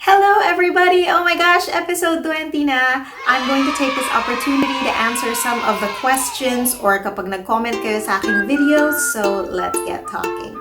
Hello everybody! Oh my gosh, episode 20 na! I'm going to take this opportunity to answer some of the questions or kapag nag-comment kayo sa aking videos, so let's get talking.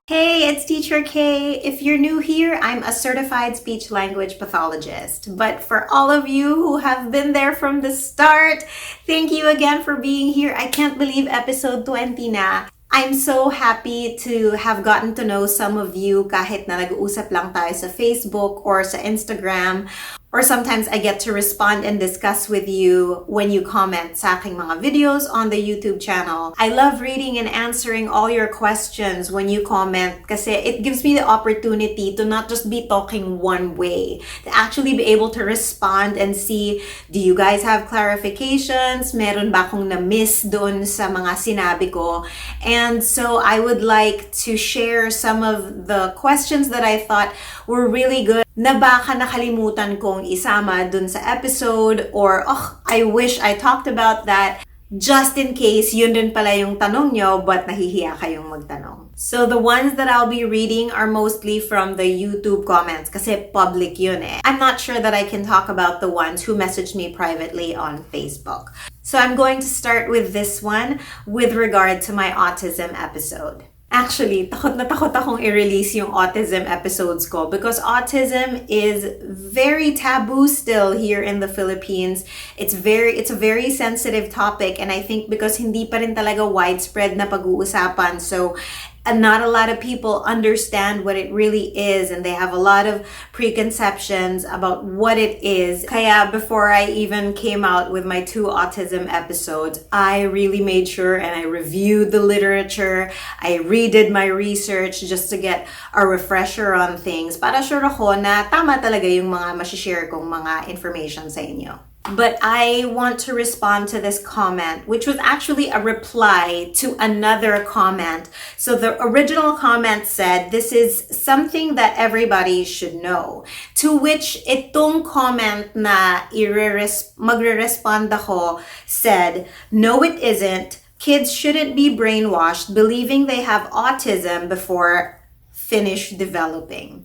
Hey, it's Teacher Kaye. If you're new here, I'm a certified speech language pathologist. But for all of you who have been there from the start, thank you again for being here. I can't believe episode 20 na. I'm so happy to have gotten to know some of you kahit na nag-uusap lang tayo sa Facebook or sa Instagram. Or sometimes I get to respond and discuss with you when you comment sa aking mga videos on the YouTube channel. I love reading and answering all your questions when you comment kasi it gives me the opportunity to not just be talking one way, to actually be able to respond and see, do you guys have clarifications? Meron ba akong na-miss doon sa mga sinabi ko? And so I would like to share some of the questions that I thought were really good na baka nakalimutan kong isama dun sa episode or, I wish I talked about that. Just in case, yun din pala yung tanong nyo, but nahihiya kayong magtanong. So the ones that I'll be reading are mostly from the YouTube comments kasi public yun eh. I'm not sure that I can talk about the ones who messaged me privately on Facebook. So I'm going to start with this one with regard to my autism episode. Actually, takot na takot akong i-release yung autism episodes ko because autism is very taboo still here in the Philippines. It's a very sensitive topic, and I think because hindi pa rin talaga widespread na pag-uusapan, so not a lot of people understand what it really is, and they have a lot of preconceptions about what it is. Kaya before I even came out with my 2 autism episodes, I really made sure and I reviewed the literature. I redid my research just to get a refresher on things para sure ako na tama talaga yung mga masishare kong mga information sa inyo. But I want to respond to this comment, which was actually a reply to another comment. So the original comment said, this is something that everybody should know. To which itong comment na magre-respond ako said, no it isn't. Kids shouldn't be brainwashed believing they have autism before finish developing.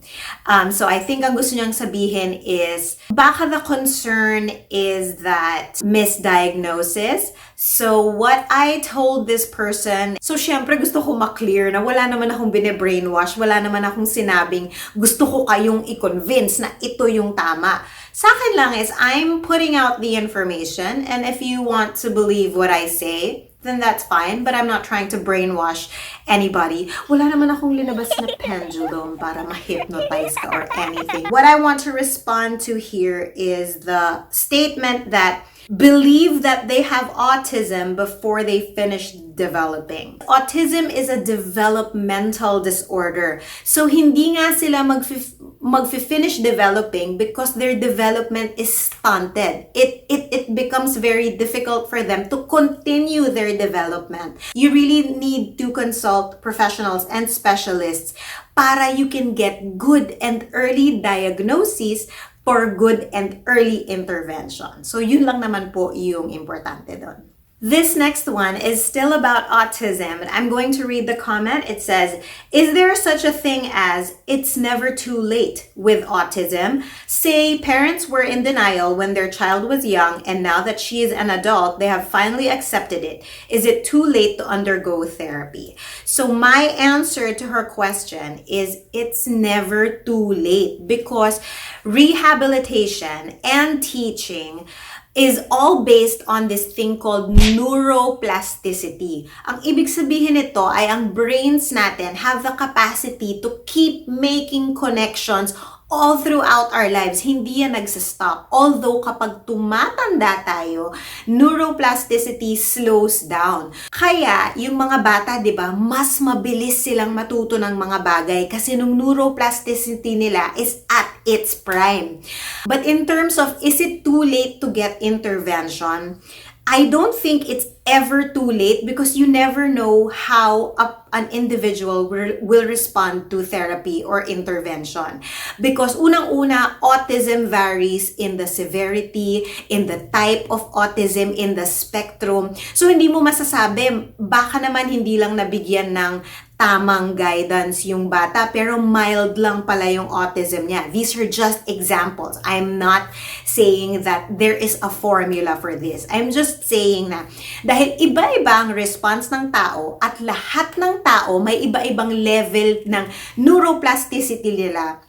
So I think ang gusto niyang sabihin is, baka the concern is that misdiagnosis. So what I told this person, so syempre gusto ko ma-clear na wala naman akong bine-brainwash, wala naman akong sinabing gusto ko kayong i-convince na ito yung tama. Sa akin lang is, I'm putting out the information, and if you want to believe what I say, then that's fine, but I'm not trying to brainwash anybody. Wala naman akong linabas na pendulum para ma-hypnotize ka or anything. What I want to respond to here is the statement that believe that they have autism before they finish developing. Autism is a developmental disorder. So hindi nga sila mag-finish developing because their development is stunted. It becomes very difficult for them to continue their development. You really need to consult professionals and specialists para you can get good and early diagnoses for good and early intervention. So yun lang naman po yung importante doon. This next one is still about autism. I'm going to read the comment. It says, is there such a thing as it's never too late with autism? Say parents were in denial when their child was young, and now that she is an adult, they have finally accepted it. Is it too late to undergo therapy? So my answer to her question is it's never too late because rehabilitation and teaching is all based on this thing called neuroplasticity. Ang ibig sabihin nito ay ang brains natin have the capacity to keep making connections all throughout our lives. Hindi yan nagsastop. Although kapag tumatanda tayo, neuroplasticity slows down. Kaya yung mga bata, di ba, mas mabilis silang matuto ng mga bagay kasi nung neuroplasticity nila is at its prime. But in terms of, is it too late to get intervention? I don't think it's ever too late because you never know how an individual will respond to therapy or intervention. Because unang-una, autism varies in the severity, in the type of autism, in the spectrum. So hindi mo masasabi, baka naman hindi lang nabigyan ng tamang guidance yung bata pero mild lang pala yung autism niya. These are just examples. I'm not saying that there is a formula for this. I'm just saying na dahil iba-iba ang response ng tao at lahat ng tao may iba-ibang level ng neuroplasticity nila,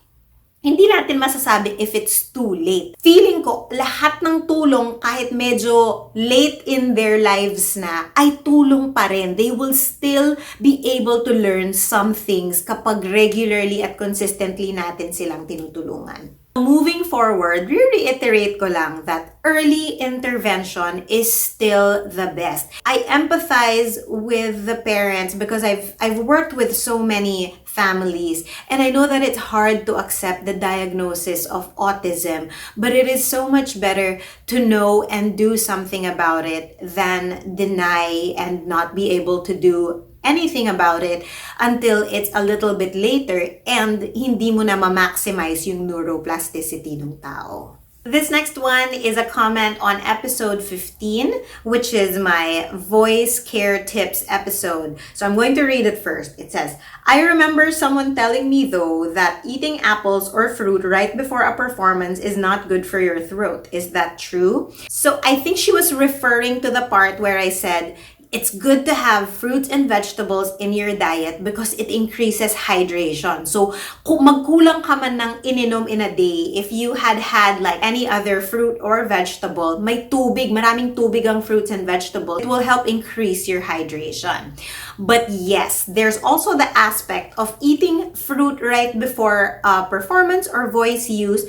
hindi natin masasabi if it's too late. Feeling ko, lahat ng tulong, kahit medyo late in their lives na, ay tulong pa rin. They will still be able to learn some things kapag regularly at consistently natin silang tinutulungan. Moving forward, reiterate ko lang that early intervention is still the best. I empathize with the parents because I've worked with so many families and I know that it's hard to accept the diagnosis of autism, but it is so much better to know and do something about it than deny and not be able to do anything about it until it's a little bit later and hindi mo na ma-maximize yung neuroplasticity ng tao. This next one is a comment on episode 15, which is my voice care tips episode. So I'm going to read it first. It says, I remember someone telling me though that eating apples or fruit right before a performance is not good for your throat. Is that true? So I think she was referring to the part where I said, it's good to have fruits and vegetables in your diet because it increases hydration. So, kung magkulang ka man ng ininom in a day, if you had like any other fruit or vegetable, may tubig, maraming tubig ang fruits and vegetables, it will help increase your hydration. But yes, there's also the aspect of eating fruit right before performance or voice use.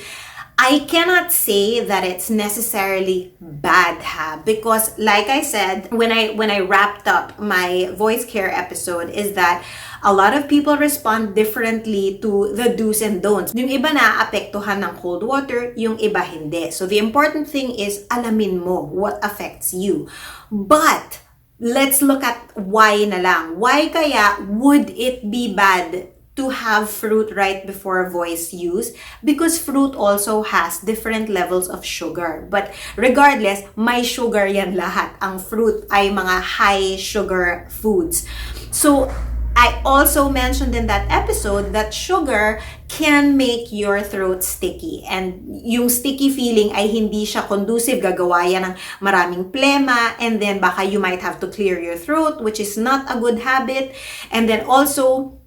I cannot say that it's necessarily bad because like I said when I wrapped up my voice care episode is that a lot of people respond differently to the do's and don'ts. Yung iba naapektuhan ng cold water, yung iba hindi. So the important thing is alamin mo what affects you. But let's look at why na lang. Why kaya would it be bad to have fruit right before voice use? Because fruit also has different levels of sugar. But regardless, may sugar yan lahat. Ang fruit ay mga high sugar foods. So, I also mentioned in that episode that sugar can make your throat sticky. And yung sticky feeling ay hindi siya conducive. Gagawa yan ng maraming plema. And then baka you might have to clear your throat, which is not a good habit. And then also,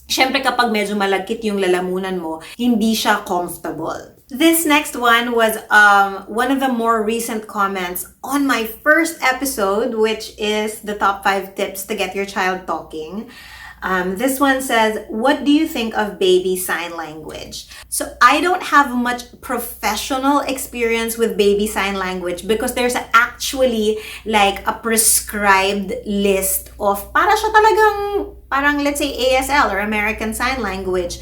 syempre kapag medyo malagkit yung lalamunan mo, hindi siya comfortable. This next one was one of the more recent comments on my first episode, which is the top 5 tips to get your child talking. This one says, what do you think of baby sign language? So I don't have much professional experience with baby sign language because there's actually like a prescribed list of para siya talagang parang let's say ASL or American Sign Language.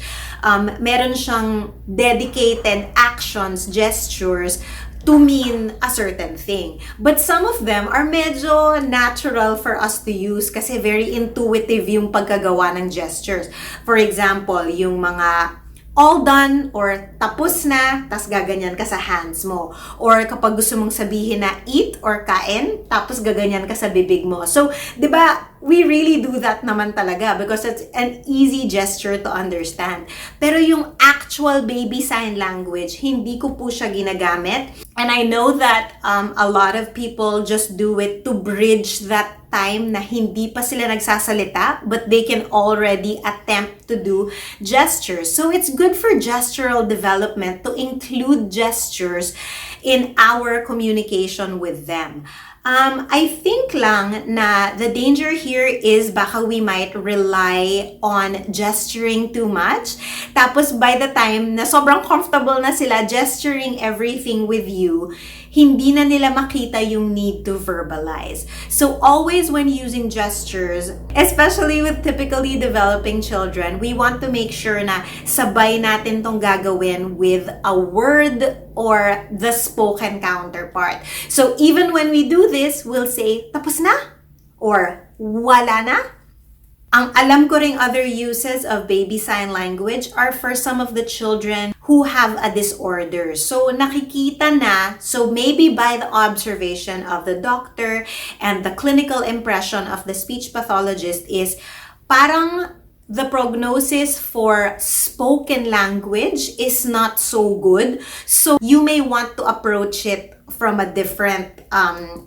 Meron siyang dedicated actions, gestures to mean a certain thing. But some of them are medyo natural for us to use kasi very intuitive yung pagkagawa ng gestures. For example, yung mga all done or tapos na, tas gaganyan ka sa hands mo. Or kapag gusto mong sabihin na eat or kain, tapos gaganyan ka sa bibig mo. So, di ba, we really do that naman talaga because it's an easy gesture to understand. Pero yung actual baby sign language, hindi ko po siya ginagamit. And I know that a lot of people just do it to bridge that time na hindi pa sila nagsasalita but they can already attempt to do gestures. So it's good for gestural development to include gestures in our communication with them. I think lang na the danger here is baka we might rely on gesturing too much. Tapos by the time na sobrang comfortable na sila gesturing everything with you, hindi na nila makita yung need to verbalize. So always when using gestures, especially with typically developing children, we want to make sure na sabay natin tong gagawin with a word or the spoken counterpart. So even when we do this, we'll say, tapos na? Or wala na? Ang alam ko ring other uses of baby sign language are for some of the children who have a disorder. So nakikita na, so maybe by the observation of the doctor and the clinical impression of the speech pathologist is parang the prognosis for spoken language is not so good. So you may want to approach it from a different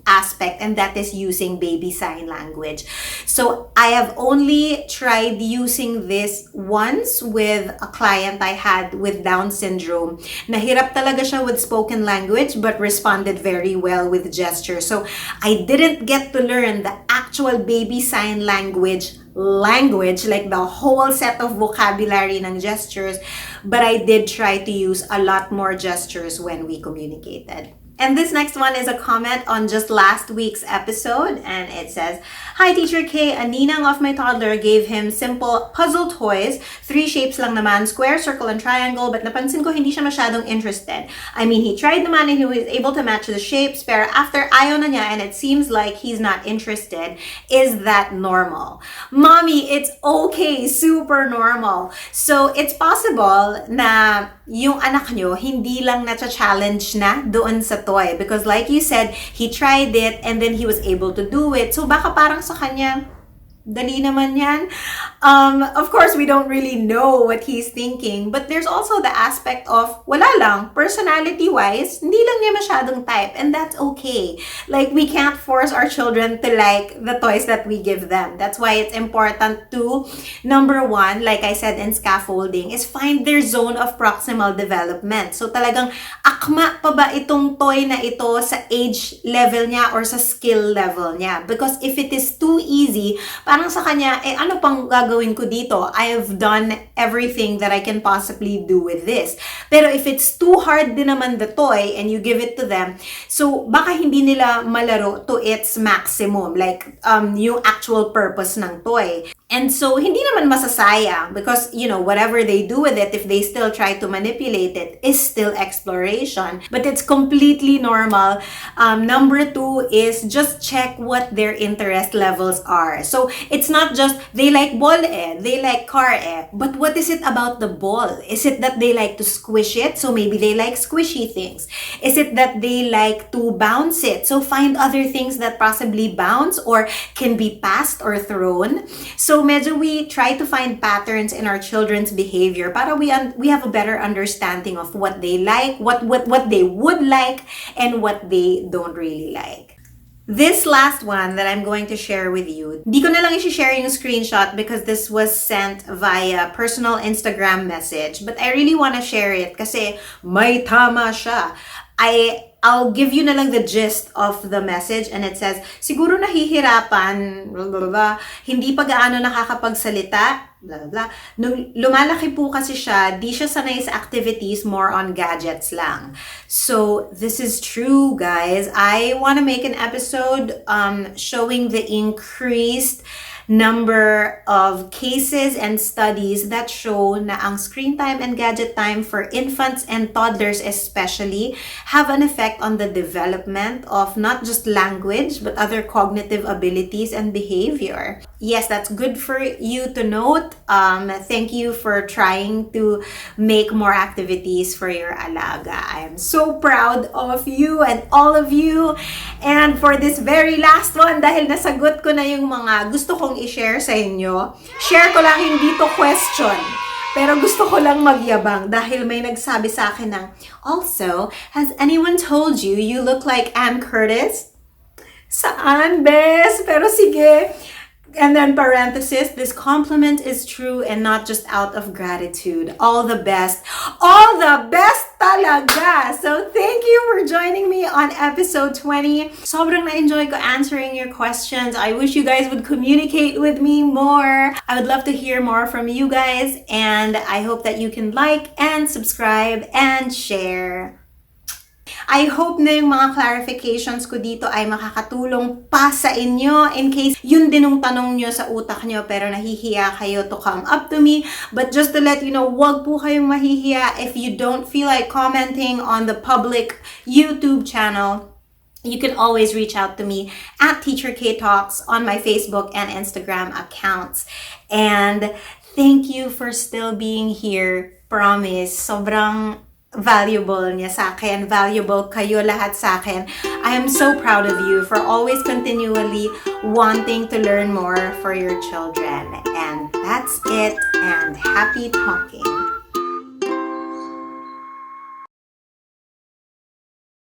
aspect, and that is using baby sign language. So I have only tried using this once with a client I had with Down syndrome. Nahirap talaga siya with spoken language but responded very well with gesture. So I didn't get to learn the actual baby sign language, like the whole set of vocabulary ng gestures, but I did try to use a lot more gestures when we communicated. And this next one is a comment on just last week's episode, and it says, "Hi Teacher Kaye, a ninang of my toddler gave him simple puzzle toys, 3 shapes lang naman, square, circle, and triangle, but napansin ko hindi siya masyadong interested. I mean, he tried naman and he was able to match the shapes, pero after ayaw na niya and it seems like he's not interested. Is that normal?" Mommy, it's okay, super normal. So it's possible na yung anak nyo hindi lang na-challenge na doon sa toy, because like you said, he tried it and then he was able to do it. So baka parang sa kanya, dali naman yan. Of course, we don't really know what he's thinking, but there's also the aspect of wala lang, personality-wise, hindi lang niya masyadong type, and that's okay. Like, we can't force our children to like the toys that we give them. That's why it's important to, number one, like I said in scaffolding, is find their zone of proximal development. So talagang akma pa ba itong toy na ito sa age level niya or sa skill level niya? Because if it is too easy, parang sa kanya, ano pang gagawin ko dito? I have done everything that I can possibly do with this. Pero if it's too hard din naman the toy and you give it to them, so baka hindi nila malaro to its maximum, like yung actual purpose ng toy. And so, hindi naman masasayang because, you know, whatever they do with it, if they still try to manipulate it, is still exploration. But it's completely normal. Number 2 is just check what their interest levels are. So, it's not just, they like ball they like car but what is it about the ball? Is it that they like to squish it? So, maybe they like squishy things. Is it that they like to bounce it? So, find other things that possibly bounce or can be passed or thrown. So medyo we try to find patterns in our children's behavior para we have a better understanding of what they like, what they would like, and what they don't really like. This last one that I'm going to share with you, di ko na lang i-share yung screenshot because this was sent via personal Instagram message, but I really want to share it kasi may tama siya. I'll give you na lang the gist of the message, and it says, siguro nahihirapan, blah, blah, blah, hindi pa gaano nakakapagsalita, blah, blah, blah. Nung lumalaki po kasi siya, di siya sanay sa activities, more on gadgets lang. So, this is true, guys. I want to make an episode showing the increased number of cases and studies that show na ang screen time and gadget time for infants and toddlers especially have an effect on the development of not just language but other cognitive abilities and behavior. Yes, that's good for you to note. Thank you for trying to make more activities for your alaga. I am so proud of you and all of you. And for this very last one, dahil nasagot ko na yung mga gusto kong i-share sa inyo, share ko lang, hindi to question. Pero gusto ko lang magyabang dahil may nagsabi sa akin ng, also, has anyone told you you look like Ann Curtis? Saan, bes? Pero sige. And then parenthesis, this compliment is true and not just out of gratitude. All the best. All the best talaga. So thank you for joining me on episode 20. Sobrang na-enjoy ko answering your questions. I wish you guys would communicate with me more. I would love to hear more from you guys. And I hope that you can like and subscribe and share. I hope na yung mga clarifications ko dito ay makakatulong pa sa inyo in case yun din yung tanong nyo sa utak nyo pero nahihiya kayo to come up to me. But just to let you know, wag po kayong mahihiya if you don't feel like commenting on the public YouTube channel. You can always reach out to me at Teacher Kaye Talks on my Facebook and Instagram accounts. And thank you for still being here. Promise, sobrang valuable niya sa akin. Valuable kayo lahat sa akin. I am so proud of you for always continually wanting to learn more for your children. And that's it. And happy talking.